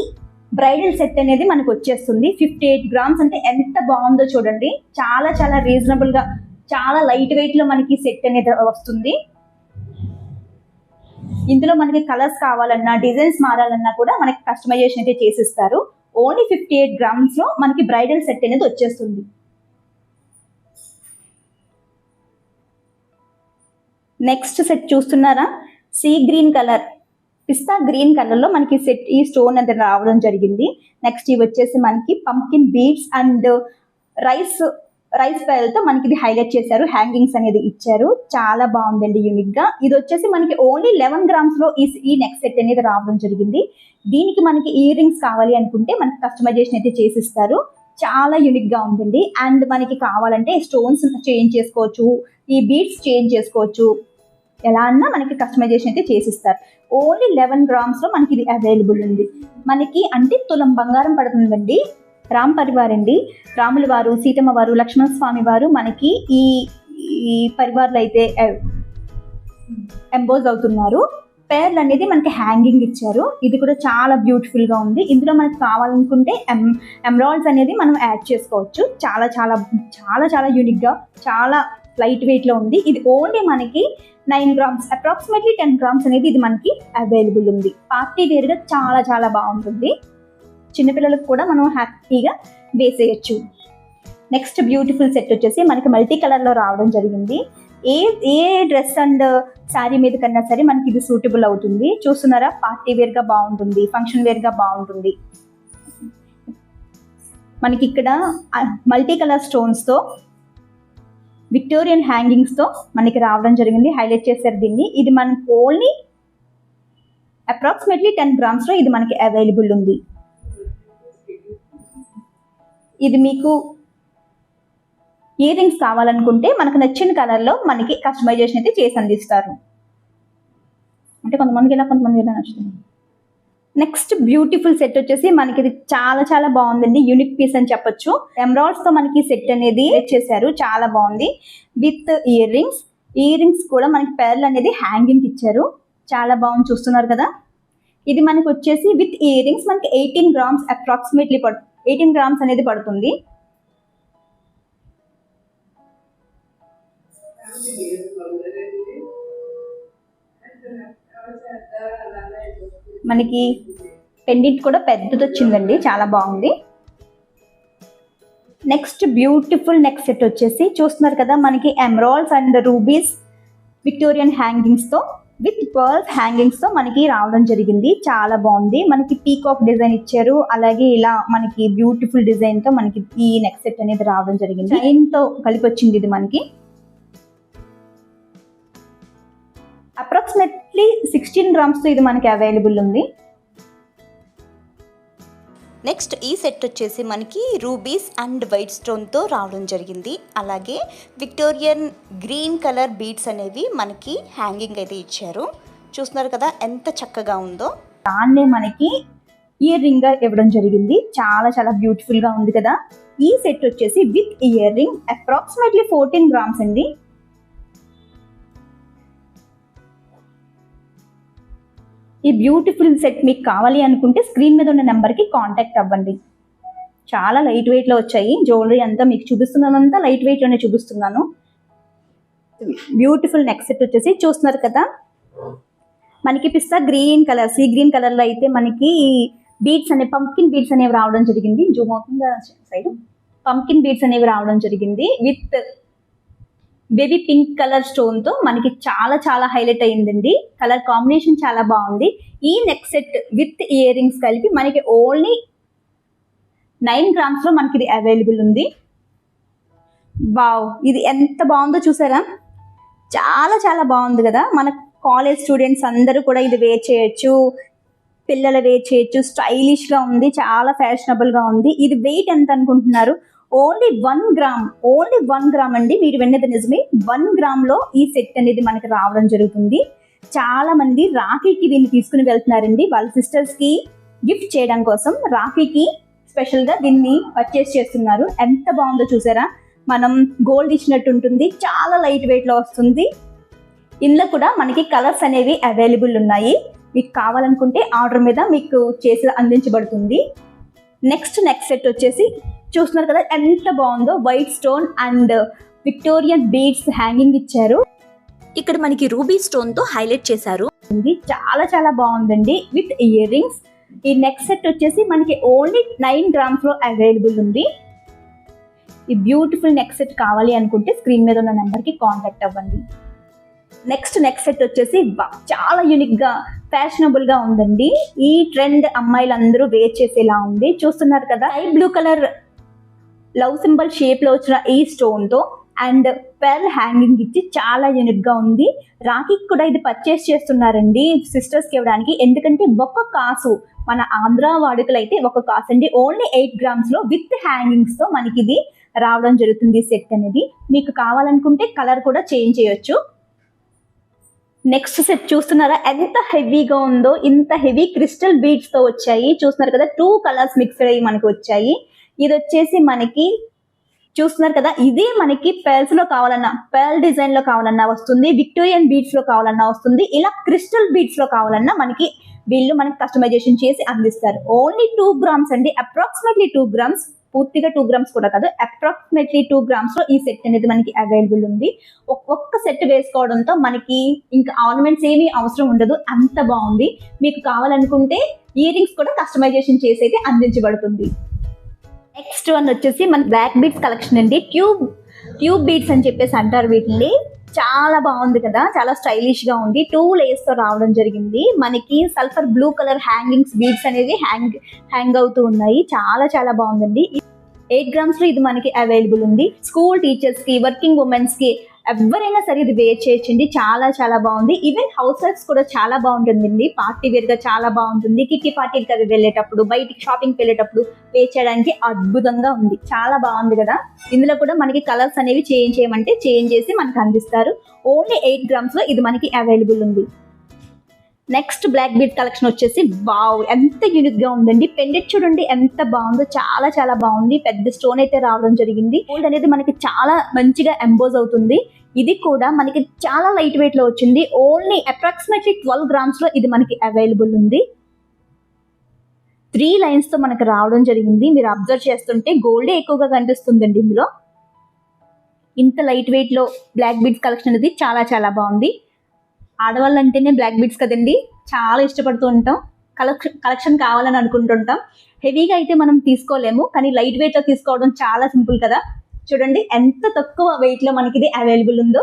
బ్రైడల్ సెట్ అనేది మనకు వచ్చేస్తుంది. 58 గ్రామ్స్ అంటే ఎంత బాగుందో చూడండి. చాలా చాలా రీజనబుల్ గా, చాలా లైట్ వెయిట్ లో మనకి సెట్ అనేది వస్తుంది. ఇందులో మనకి కలర్స్ కావాలన్నా డిజైన్స్ మారాలన్నా కూడా మనకి కస్టమైజేషన్ అయితే చేసిస్తారు. ఓన్లీ 58 గ్రామ్స్ లో మనకి బ్రైడల్ సెట్ అనేది వచ్చేస్తుంది. నెక్స్ట్ సెట్ చూస్తున్నారా, సీ గ్రీన్ కలర్, పిస్తా గ్రీన్ కలర్ లో మనకి సెట్ ఈ స్టోన్ అనేది రావడం జరిగింది. నెక్స్ట్ ఇవి వచ్చేసి మనకి pumpkin beads and rice pile తో మనకి ఇది హైలైట్ చేశారు. హ్యాంగింగ్స్ అనేది ఇచ్చారు. చాలా బాగుందండి యూనిక్ గా. ఇది వచ్చేసి మనకి ఓన్లీ 11 గ్రామ్స్ లో ఈ నెక్ సెట్ అనేది రావడం జరిగింది. దీనికి మనకి ఇయర్ రింగ్స్ కావాలి అనుకుంటే మనకి కస్టమైజేషన్ అయితే చేసిస్తారు. చాలా యూనిక్ గా ఉందండి. అండ్ మనకి కావాలంటే స్టోన్స్ చేంజ్ చేసుకోవచ్చు, ఈ బీడ్స్ చేంజ్ చేసుకోవచ్చు, ఎలా అన్నా మనకి కస్టమైజేషన్ అయితే చేసిస్తారు. ఓన్లీ 11 గ్రామ్స్ లో మనకి ఇది అవైలబుల్ ఉంది. మనకి అంటే తులం బంగారం పడుతుందండి. రామ్ పరివార్ అండి. రాముల వారు, సీతమ్మ వారు, లక్ష్మణ స్వామి వారు మనకి ఈ పరివార్లు అయితే ఎంబోజ్ అవుతున్నారు. పేర్లు అనేది మనకి హ్యాంగింగ్ ఇచ్చారు. ఇది కూడా చాలా బ్యూటిఫుల్ గా ఉంది. ఇందులో మనకి కావాలనుకుంటే ఎమరాల్డ్స్ అనేది మనం యాడ్ చేసుకోవచ్చు. చాలా చాలా చాలా చాలా యూనిక్ గా, చాలా లైట్ వెయిట్ లో ఉంది. ఇది ఓన్లీ మనకి 9 గ్రామ్స్, అప్రాక్సిమేట్లీ 10 గ్రామ్స్ అనేది ఇది మనకి అవైలబుల్ ఉంది. పార్టీ వేర్ గా చాలా చాలా బాగుంటుంది. చిన్నపిల్లలకు కూడా మనం హ్యాపీగా వేసేయచ్చు. నెక్స్ట్ బ్యూటిఫుల్ సెట్ వచ్చేసి మనకి మల్టీ కలర్ లో రావడం జరిగింది. ఏ ఏ డ్రెస్ అండ్ శారీ మీద కన్నా సరే మనకి ఇది సూటబుల్ అవుతుంది. చూస్తున్నారా, పార్టీ వేర్గా బాగుంటుంది, ఫంక్షన్ వేర్గా బాగుంటుంది. మనకి ఇక్కడ మల్టీ కలర్ స్టోన్స్తో విక్టోరియన్ హ్యాంగింగ్స్తో మనకి రావడం జరిగింది. హైలైట్ చేశారు దీన్ని. ఇది మనకి ఓన్లీ అప్రాక్సిమేట్లీ 10 గ్రామ్స్లో ఇది మనకి అవైలబుల్ ఉంది. ఇది మీకు ఇయర్ రింగ్స్ కావాలనుకుంటే మనకు నచ్చిన కలర్లో మనకి కస్టమైజేషన్ అయితే చేసి అందిస్తారు. అంటే కొంతమందికి ఇలా, కొంతమందికి ఇలా నచ్చుతుంది. నెక్స్ట్ బ్యూటిఫుల్ సెట్ వచ్చేసి మనకి ఇది చాలా చాలా బాగుందండి. యూనిక్ పీస్ అని చెప్పొచ్చు. ఎమరాల్డ్స్ తో మనకి సెట్ అనేది చేశారు, చాలా బాగుంది. విత్ ఇయర్ రింగ్స్ కూడా మనకి పెర్ల్ అనేది హ్యాంగింగ్ ఇచ్చారు, చాలా బాగుంది. చూస్తున్నారు కదా, ఇది మనకి వచ్చేసి విత్ ఇయర్ రింగ్స్ మనకి 18 గ్రామ్స్ అప్రాక్సిమేట్లీ 18 గ్రామ్స్ అనేది పడుతుంది. మనకి పెండెంట్ కూడా పెద్దది వచ్చిందండి, చాలా బాగుంది. నెక్స్ట్ బ్యూటిఫుల్ నెక్ సెట్ వచ్చేసి చూస్తున్నారు కదా, మనకి ఎమరాల్డ్స్ అండ్ రూబీస్ విక్టోరియన్ హ్యాంగింగ్స్తో విత్ పర్ల్స్ హ్యాంగింగ్స్తో మనకి రావడం జరిగింది, చాలా బాగుంది. మనకి పీకాక్ డిజైన్ ఇచ్చారు, అలాగే ఇలా మనకి బ్యూటిఫుల్ డిజైన్తో మనకి ఈ నెక్ సెట్ అనేది రావడం జరిగింది. చైన్తో కలిపి వచ్చింది ఇది మనకి. అప్రాక్సిమేట్లీ 16 గ్రామ్స్తో ఇది మనకి అవైలబుల్ ఉంది. నెక్స్ట్ ఈ సెట్ వచ్చేసి మనకి రూబీస్ అండ్ వైట్ స్టోన్తో రావడం జరిగింది. అలాగే విక్టోరియన్ గ్రీన్ కలర్ బీడ్స్ అనేవి మనకి హ్యాంగింగ్ అయితే ఇచ్చారు. చూస్తున్నారు కదా ఎంత చక్కగా ఉందో. దాన్నే మనకి ఇయర్ రింగ్ గా ఇవ్వడం జరిగింది, చాలా చాలా బ్యూటిఫుల్ గా ఉంది కదా. ఈ సెట్ వచ్చేసి with ear ring approximately 14 grams అండి. ఈ బ్యూటిఫుల్ సెట్ మీకు కావాలి అనుకుంటే స్క్రీన్ మీద ఉన్న నెంబర్కి కాంటాక్ట్ అవ్వండి. చాలా లైట్ వెయిట్లో వచ్చాయి. జ్యువెలరీ అంతా మీకు చూపిస్తున్నదంతా లైట్ వెయిట్లోనే చూపిస్తున్నాను. బ్యూటిఫుల్ నెక్ సెట్ వచ్చేసి చూస్తున్నారు కదా, మనకి పిస్తా గ్రీన్ కలర్, సీ గ్రీన్ కలర్లో అయితే మనకి బీడ్స్ అనే పంప్కిన్ బీడ్స్ అనేవి రావడం జరిగింది. జూమ్ అవుతుందా సైడ్, పంప్కిన్ బీడ్స్ అనేవి రావడం జరిగింది. విత్ బేబీ పింక్ కలర్ స్టోన్తో మనకి చాలా చాలా హైలైట్ అయ్యిందండి. కలర్ కాంబినేషన్ చాలా బాగుంది. ఈ neck set with ear rings కలిపి మనకి ఓన్లీ 9 గ్రామ్స్లో మనకి ఇది అవైలబుల్ ఉంది. వావ్, ఇది ఎంత బాగుందో చూసారా, చాలా చాలా బాగుంది కదా. మన కాలేజ్ స్టూడెంట్స్ అందరూ కూడా ఇది వేర్ చేయొచ్చు, పిల్లలు వేర్ చేయొచ్చు. స్టైలిష్గా ఉంది, చాలా ఫ్యాషనబుల్గా ఉంది. ఇది వెయిట్ ఎంత అనుకుంటున్నారు? ఓన్లీ 1 గ్రామ్, ఓన్లీ 1 గ్రామ్ అండి. మీరు విన్నది నిజమే, 1 గ్రామ్లో ఈ సెట్ అనేది మనకి రావడం జరుగుతుంది. చాలా మంది రాఖీకి దీన్ని తీసుకుని వెళ్తున్నారండి, వాళ్ళ సిస్టర్స్కి గిఫ్ట్ చేయడం కోసం రాఖీకి స్పెషల్గా దీన్ని పర్చేస్ చేస్తున్నారు. ఎంత బాగుందో చూసారా, మనం గోల్డ్ ఇచ్చినట్టు ఉంటుంది, చాలా లైట్ వెయిట్లో వస్తుంది. ఇందులో కూడా మనకి కలర్స్ అనేవి అవైలబుల్ ఉన్నాయి. మీకు కావాలనుకుంటే ఆర్డర్ మీద మీకు చేసి అందించబడుతుంది. నెక్స్ట్ నెక్ సెట్ వచ్చేసి చూస్తున్నారు కదా ఎంత బాగుందో, white stone and Victorian beads hanging ఇచ్చారు. ఇక్కడ మనకి రూబీ స్టోన్తో హైలైట్ చేశారు. చాలా చాలా బాగుందండి. విత్ ఇయర్ రింగ్స్ ఈ నెక్ సెట్ వచ్చేసి మనకి ఓన్లీ 9 గ్రామ్స్లో అవైలబుల్ ఉంది. ఈ బ్యూటిఫుల్ నెక్ సెట్ కావాలి అనుకుంటే స్క్రీన్ మీద ఉన్న నెంబర్కి కాంటాక్ట్ అవ్వండి. నెక్స్ట్ నెక్ సెట్ వచ్చేసి చాలా యూనిక్గా ఫ్యాషనబుల్గా ఉందండి. ఈ ట్రెండ్ అమ్మాయిలందరూ వేర్ చేసేలా ఉంది. చూస్తున్నారు కదా, sky blue colour love symbol షేప్లో వచ్చిన ఈ స్టోన్తో అండ్ పెర్ల్ హ్యాంగింగ్ ఇచ్చి చాలా యూనిక్గా ఉంది. రాఖీకి కూడా ఇది పర్చేస్ చేస్తున్నారండి సిస్టర్స్కి ఇవ్వడానికి. ఎందుకంటే ఒక కాసు, మన ఆంధ్ర వాడుకలు అయితే ఒక కాసు అండి. ఓన్లీ 8 గ్రామ్స్లో విత్ హ్యాంగింగ్స్తో మనకి ఇది రావడం జరుగుతుంది సెట్ అనేది. మీకు కావాలనుకుంటే కలర్ కూడా చేంజ్ చేయొచ్చు. నెక్స్ట్ సెట్ చూస్తున్నారా ఎంత హెవీగా ఉందో. ఇంత హెవీ క్రిస్టల్ బీడ్స్తో వచ్చాయి. చూస్తున్నారు కదా, 2 కలర్స్ మిక్స్డ్ అయ్యి మనకి వచ్చాయి. ఇది వచ్చేసి మనకి చూస్తున్నారు కదా, ఇదే మనకి పెర్ల్స్లో కావాలన్నా, పెర్ల్ డిజైన్లో కావాలన్నా వస్తుంది, విక్టోరియన్ బీడ్స్లో కావాలన్నా వస్తుంది, ఇలా క్రిస్టల్ బీడ్స్లో కావాలన్నా మనకి వీళ్ళు మనకి కస్టమైజేషన్ చేసి అందిస్తారు. ఓన్లీ 2 గ్రామ్స్ అండి, అప్రాక్సిమేట్లీ 2 గ్రామ్స్, పూర్తిగా 2 గ్రామ్స్ కూడా కాదు, అప్రాక్సిమేట్లీ 2 గ్రామ్స్లో ఈ సెట్ అనేది మనకి అవైలబుల్ ఉంది. ఒక్కొక్క సెట్ వేసుకోవడంతో మనకి ఇంకా ఆర్నమెంట్స్ ఏమీ అవసరం ఉండదు, అంత బాగుంది. మీకు కావాలనుకుంటే ఇయర్ రింగ్స్ కూడా కస్టమైజేషన్ చేసి అయితే అందించబడుతుంది. నెక్స్ట్ వన్ వచ్చేసి మన బ్లాక్ బీడ్స్ కలెక్షన్ అండి. ట్యూబ్ బీడ్స్ అని చెప్పేసి అంటారు వీటిని. చాలా బాగుంది కదా, చాలా స్టైలిష్ గా ఉంది. 2 లేయర్స్ తో రావడం జరిగింది. మనకి sulphur blue colour hangings beads అనేవి హ్యాంగ్ అవుతూ ఉన్నాయి. చాలా చాలా బాగుందండి. 8 గ్రామ్స్ లో ఇది మనకి అవైలబుల్ ఉంది. స్కూల్ టీచర్స్ కి, వర్కింగ్ ఉమెన్స్ కి ఎవరైనా సరే ఇది వేర్ చేయొచ్చండి. చాలా చాలా బాగుంది. ఈవెన్ హౌస్ వైఫ్స్ కూడా చాలా బాగుంటుందండి. పార్టీ వేర్ గా చాలా బాగుంటుంది. కిట్టి పార్టీకి అవి వెళ్ళేటప్పుడు, బయటికి షాపింగ్ వెళ్ళేటప్పుడు వేర్ చేయడానికి అద్భుతంగా ఉంది. చాలా బాగుంది కదా. ఇందులో కూడా మనకి కలర్స్ అనేవి చేంజ్ చేయమంటే చేంజ్ చేసి మనకు అందిస్తారు. ఓన్లీ 8 గ్రామ్స్ లో ఇది మనకి అవైలబుల్ ఉంది. నెక్స్ట్ బ్లాక్ బీడ్ కలెక్షన్ వచ్చేసి వావ్, ఎంత యూనిక్ గా ఉందండి. పెండెంట్ చూడండి ఎంత బాగుందో, చాలా చాలా బాగుంది. పెద్ద స్టోన్ అయితే రావడం జరిగింది. గోల్డ్ అనేది మనకి చాలా మంచిగా ఎంబోజ్ అవుతుంది. ఇది కూడా మనకి చాలా లైట్ వెయిట్ లో వచ్చింది. ఓన్లీ అప్రాక్సిమేట్లీ 12 గ్రామ్స్ లో ఇది మనకి అవైలబుల్ ఉంది. 3 లైన్స్ తో మనకి రావడం జరిగింది. మీరు అబ్జర్వ్ చేస్తుంటే గోల్డే ఎక్కువగా కనిపిస్తుందండి ఇందులో. ఇంత లైట్ వెయిట్ లో బ్లాక్ బీడ్స్ కలెక్షన్ అనేది చాలా చాలా బాగుంది. ఆడవాళ్ళు అంటేనే బ్లాక్ బీడ్స్ కదండి, చాలా ఇష్టపడుతూ ఉంటాం. కలెక్షన్ కావాలని అనుకుంటుంటాం. హెవీగా అయితే మనం తీసుకోలేము, కానీ లైట్ వెయిట్ లో తీసుకోవడం చాలా సింపుల్ కదా. చూడండి ఎంత తక్కువ వెయిట్ లో మనకి ఇది అవైలబుల్ ఉందో.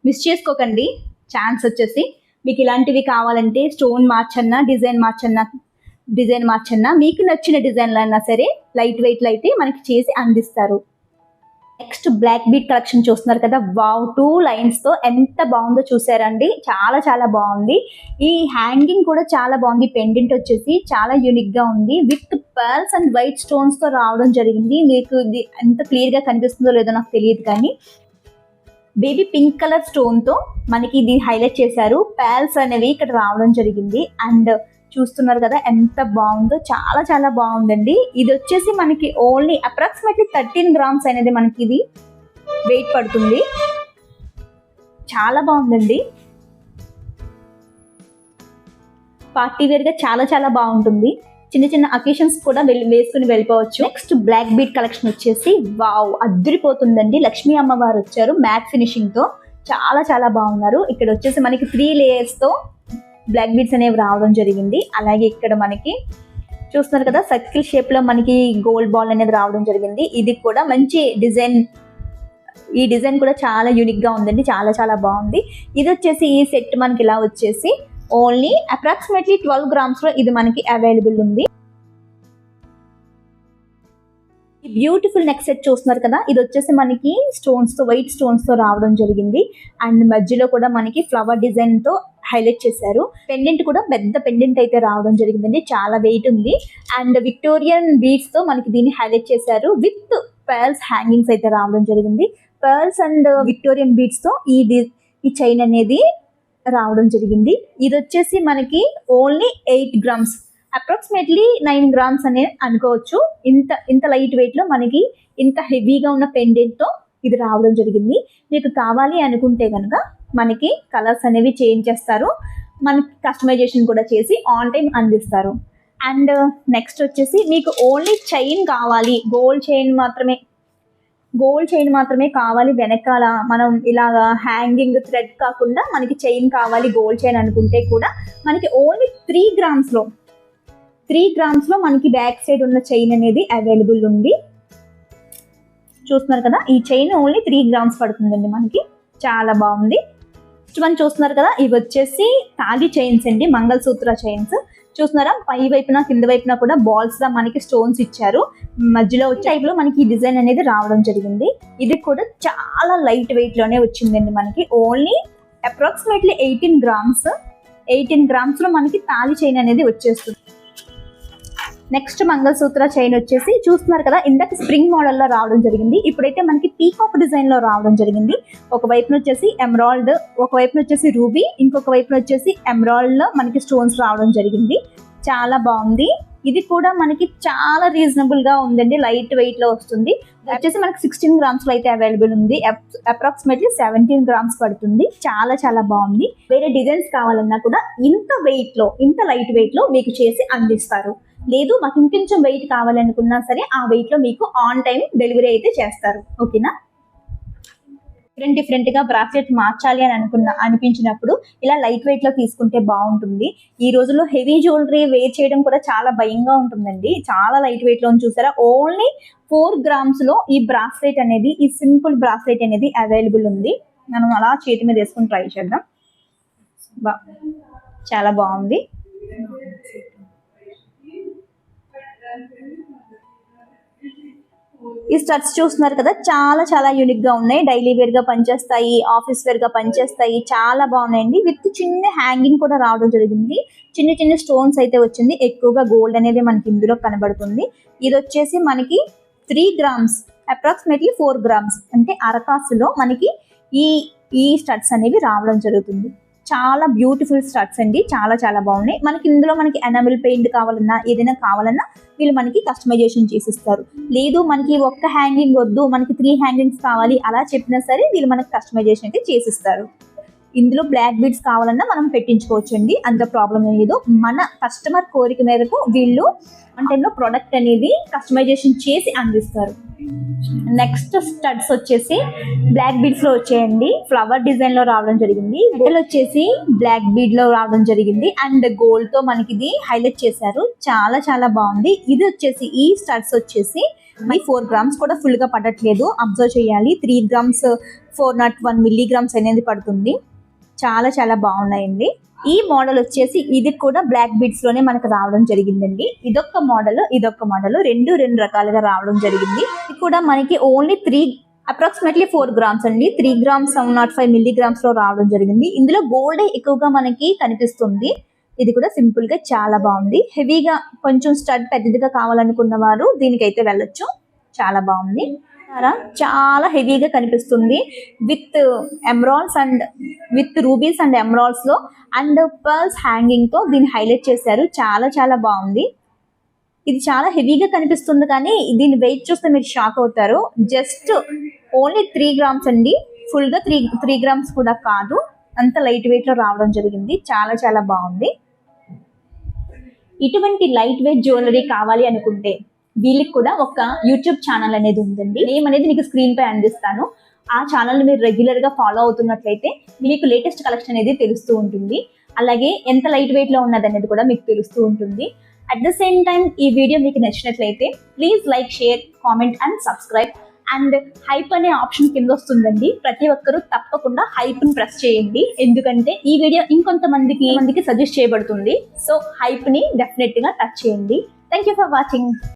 మిస్ చేసుకోకండి ఛాన్స్ వచ్చేసి. మీకు ఇలాంటివి కావాలంటే స్టోన్ మార్చన్నా, డిజైన్ మార్చన్నా మీకు నచ్చిన డిజైన్లు అయినా సరే లైట్ వెయిట్ లో అయితే మనకి చేసి అందిస్తారు. నెక్స్ట్ బ్లాక్ బీడ్ కలెక్షన్ చూస్తున్నారు కదా, వావ్, 2 లైన్స్ తో ఎంత బాగుందో చూసారండి. చాలా చాలా బాగుంది. ఈ హ్యాంగింగ్ కూడా చాలా బాగుంది. పెండెంట్ వచ్చేసి చాలా యూనిక్ గా ఉంది. With pearls and white stones తో రావడం జరిగింది. మీకు ఇది ఎంత క్లియర్ గా కనిపిస్తుందో లేదో నాకు తెలియదు, కానీ బేబీ పింక్ కలర్ స్టోన్ తో మనకి ఇది హైలైట్ చేశారు. పర్ల్స్ అనేవి ఇక్కడ రావడం జరిగింది. అండ్ చూస్తున్నారు కదా ఎంత బాగుందో, చాలా చాలా బాగుందండి. ఇది వచ్చేసి మనకి ఓన్లీ అప్రాక్సిమేట్లీ 13 గ్రామ్స్ అనేది మనకి ఇది వెయిట్ పడుతుంది. చాలా బాగుందండి. పార్టీ వేర్ గా చాలా చాలా బాగుంటుంది. చిన్న చిన్న అకేషన్స్ కూడా వేసుకుని వెళ్ళిపోవచ్చు. నెక్స్ట్ బ్లాక్ బీడ్ కలెక్షన్ వచ్చేసి వావ్, అద్దరిపోతుందండి. లక్ష్మీ అమ్మవారు వచ్చారు మ్యాట్ ఫినిషింగ్ తో. చాలా చాలా బాగున్నారు. ఇక్కడ వచ్చేసి మనకి 3 లేయర్స్ తో బ్లాక్ బీడ్స్ అనేవి రావడం జరిగింది. అలాగే ఇక్కడ మనకి చూస్తున్నారు కదా సర్కిల్ షేప్ లో మనకి గోల్డ్ బాల్ అనేది రావడం జరిగింది. ఇది కూడా మంచి డిజైన్. ఈ డిజైన్ కూడా చాలా యూనిక్ గా ఉందండి. చాలా చాలా బాగుంది. ఇది వచ్చేసి ఈ సెట్ మనకి ఇలా వచ్చేసి ఓన్లీ అప్రాక్సిమేట్లీ 12 గ్రామ్స్ లో ఇది మనకి అవైలబుల్ ఉంది. ఈ బ్యూటిఫుల్ నెక్ సెట్ చూస్తున్నారు కదా, ఇది వచ్చేసి మనకి స్టోన్స్ తో, వైట్ స్టోన్స్ తో రావడం జరిగింది. అండ్ మధ్యలో కూడా మనకి ఫ్లవర్ డిజైన్ తో హైలైట్ చేశారు. పెండెంట్ కూడా పెద్ద పెండెంట్ అయితే రావడం జరిగిందండి. చాలా వెయిట్ ఉంది. అండ్ విక్టోరియన్ బీడ్స్ తో మనకి దీన్ని హైలైట్ చేశారు. విత్ పర్ల్స్ హ్యాంగింగ్స్ అయితే రావడం జరిగింది. పర్ల్స్ అండ్ విక్టోరియన్ బీడ్స్ తో ఈ చైన్ అనేది రావడం జరిగింది. ఇది వచ్చేసి మనకి ఓన్లీ 8 గ్రామ్స్, అప్రాక్సిమేట్లీ 9 గ్రామ్స్ అనే అనుకోవచ్చు. ఇంత లైట్ వెయిట్ లో మనకి ఇంత హెవీగా ఉన్న పెండెంట్ తో ఇది రావడం జరిగింది. మీకు కావాలి అనుకుంటే కనుక మనకి కలర్స్ అనేవి చేంజ్ చేస్తారు. మనకి కస్టమైజేషన్ కూడా చేసి ఆన్ టైం అందిస్తారు. అండ్ నెక్స్ట్ వచ్చేసి మీకు ఓన్లీ చైన్ కావాలి, గోల్డ్ చైన్ మాత్రమే కావాలి. వెనకాల మనం ఇలాగా హ్యాంగింగ్ థ్రెడ్ కాకుండా మనకి చైన్ కావాలి, గోల్డ్ చైన్ అనుకుంటే కూడా మనకి ఓన్లీ 3 గ్రామ్స్ లో మనకి బ్యాక్ సైడ్ ఉన్న చైన్ అనేది అవైలబుల్ ఉంది. చూస్తున్నారు కదా, ఈ చైన్ ఓన్లీ 3 గ్రామ్స్ పడుతుందండి మనకి. చాలా బాగుంది. నెక్స్ట్ వన్ చూస్తున్నారు కదా, ఇవి వచ్చేసి తాళి చైన్స్ అండి, మంగళసూత్ర చైన్స్. చూస్తున్నారా, పై వైపున కింద వైపున కూడా బాల్స్ లా మనకి స్టోన్స్ ఇచ్చారు. మధ్యలో టైప్ లో మనకి ఈ డిజైన్ అనేది రావడం జరిగింది. ఇది కూడా చాలా లైట్ వెయిట్ లోనే వచ్చిందండి మనకి. ఓన్లీ అప్రాక్సిమేట్లీ 18 గ్రామ్స్ లో మనకి తాళి చైన్ అనేది వచ్చేస్తుంది. నెక్స్ట్ మంగళసూత్ర చైన్ వచ్చేసి చూస్తున్నారు కదా, ఇందాక స్ప్రింగ్ మోడల్ లో రావడం జరిగింది. ఇప్పుడైతే మనకి పీకాక్ డిజైన్ లో రావడం జరిగింది. ఒక వైపున వచ్చేసి ఎమరాల్డ్, ఒక వైపున వచ్చేసి రూబీ, ఇంకొక వైపున వచ్చేసి ఎమరాల్డ్ లో మనకి స్టోన్స్ రావడం జరిగింది. చాలా బాగుంది. ఇది కూడా మనకి చాలా రీజనబుల్ గా ఉందండి. లైట్ వెయిట్ లో వస్తుంది. వచ్చేసి మనకి 16 గ్రామ్స్ లో అయితే అవైలబుల్ ఉంది. అప్రాక్సిమేట్లీ 17 గ్రామ్స్ పడుతుంది. చాలా చాలా బాగుంది. వేరే డిజైన్స్ కావాలన్నా కూడా ఇంత లైట్ వెయిట్ లో మీకు చేసి అందిస్తారు. లేదు మాకు ఇంకొంచెం వెయిట్ కావాలనుకున్నా సరే ఆ వెయిట్ లో మీకు ఆన్ టైం డెలివరీ అయితే చేస్తారు. ఓకేనా. డిఫరెంట్ గా బ్రాస్లెట్ మార్చాలి అని అనిపించినప్పుడు ఇలా లైట్ వెయిట్ లో తీసుకుంటే బాగుంటుంది. ఈ రోజుల్లో హెవీ జ్యువెలరీ వేర్ చేయడం కూడా చాలా భయంగా ఉంటుందండి. చాలా లైట్ వెయిట్ లో చూసారా, ఓన్లీ 4 గ్రామ్స్ లో ఈ సింపుల్ బ్రాస్లెట్ అనేది అవైలబుల్ ఉంది. మనం అలా చేతి మీద వేసుకుని ట్రై చేద్దాం. చాలా బాగుంది. ఈ స్టడ్స్ చూస్తున్నారు కదా, చాలా చాలా యూనిక్ గా ఉన్నాయి. డైలీ వేర్ గా పనిచేస్తాయి, ఆఫీస్ వేర్ గా పనిచేస్తాయి. చాలా బాగున్నాయండి. విత్ చిన్న హ్యాంగింగ్ కూడా రావడం జరిగింది. చిన్న చిన్న స్టోన్స్ అయితే వచ్చింది. ఎక్కువగా గోల్డ్ అనేది మనకి ఇందులో కనబడుతుంది. ఇది వచ్చేసి మనకి 3 grams, అప్రాక్సిమేట్లీ 4 grams, అంటే అరకాసులో మనకి ఈ ఈ స్టడ్స్ అనేవి రావడం జరుగుతుంది. చాలా బ్యూటిఫుల్ స్టడ్స్ అండి. చాలా చాలా బాగున్నాయి. మనకి ఇందులో మనకి ఎనామిల్ పెయింట్ కావాలన్నా, ఏదైనా కావాలన్నా వీళ్ళు మనకి కస్టమైజేషన్ చేసిస్తారు. లేదు మనకి ఒక్క హ్యాంగింగ్ వద్దు, మనకి 3 హ్యాంగింగ్స్ కావాలి అలా చెప్పినా సరే వీళ్ళు మనకి కస్టమైజేషన్ అయితే చేసిస్తారు. ఇందులో బ్లాక్ బీడ్స్ కావాలన్నా మనం పెట్టించుకోవచ్చు అండి, అంత ప్రాబ్లం లేదు. మన కస్టమర్ కోరిక మేరకు వీళ్ళు అంటే ప్రొడక్ట్ అనేది కస్టమైజేషన్ చేసి అందిస్తారు. నెక్స్ట్ స్టడ్స్ వచ్చేసి బ్లాక్ బీడ్స్ లో వచ్చాయండి. ఫ్లవర్ డిజైన్ లో రావడం జరిగింది. మెటల్ వచ్చేసి బ్లాక్ బీడ్ లో రావడం జరిగింది. అండ్ గోల్డ్ తో మనకి ఇది హైలైట్ చేశారు. చాలా చాలా బాగుంది. ఇది వచ్చేసి ఈ స్టడ్స్ వచ్చేసి 4 grams కూడా ఫుల్ గా పడట్లేదు, అబ్జర్వ్ చేయాలి. 3 grams 401 milligrams అనేది పడుతుంది. చాలా చాలా బాగున్నాయండి. ఈ మోడల్ వచ్చేసి ఇది కూడా బ్లాక్ బీడ్స్ లోనే మనకు రావడం జరిగిందండి. ఇదొక మోడల్ రెండు రకాలుగా రావడం జరిగింది. ఇది కూడా మనకి ఓన్లీ అప్రాక్సిమేట్లీ 4 grams అండి. 3 grams 705 milligrams లో రావడం జరిగింది. ఇందులో గోల్డ్ ఎక్కువగా మనకి కనిపిస్తుంది. ఇది కూడా సింపుల్ గా చాలా బాగుంది. హెవీగా కొంచెం స్టడ్ పెద్దదిగా కావాలనుకున్న వారు దీనికైతే వెళ్ళొచ్చు. చాలా బాగుంది. చాలా హెవీగా కనిపిస్తుంది. With emeralds and with rubies and emeralds లో అండ్ పర్ల్స్ హ్యాంగింగ్ తో దీన్ని హైలైట్ చేశారు. చాలా చాలా బాగుంది. ఇది చాలా హెవీగా కనిపిస్తుంది కానీ దీని వెయిట్ చూస్తే మీరు షాక్ అవుతారు. జస్ట్ ఓన్లీ 3 grams అండి. ఫుల్ గా 3 grams కూడా కాదు, అంత లైట్ వెయిట్ లో రావడం జరిగింది. చాలా చాలా బాగుంది. ఇటువంటి లైట్ వెయిట్ జ్యువెలరీ కావాలి అనుకుంటే వీళ్ళకి కూడా ఒక యూట్యూబ్ ఛానల్ అనేది ఉందండి. నేమ్ అనేది మీకు స్క్రీన్ పై అందిస్తాను. ఆ ఛానల్ మీరు రెగ్యులర్ గా ఫాలో అవుతున్నట్లయితే మీకు లేటెస్ట్ కలెక్షన్ అనేది తెలుస్తూ ఉంటుంది. అలాగే ఎంత లైట్ వెయిట్ లో ఉన్నది అనేది కూడా మీకు తెలుస్తూ ఉంటుంది. అట్ ద సేమ్ టైం ఈ వీడియో మీకు నచ్చినట్లయితే please like, share, comment and subscribe. And hype అనే ఆప్షన్ కింద వస్తుందండి. ప్రతి ఒక్కరూ తప్పకుండా హైప్ ని ప్రెస్ చేయండి, ఎందుకంటే ఈ వీడియో ఇంకొంతమందికి సజెస్ట్ చేయబడుతుంది. సో హైప్ ని డెఫినెట్ గా టచ్ చేయండి. Thank you for watching.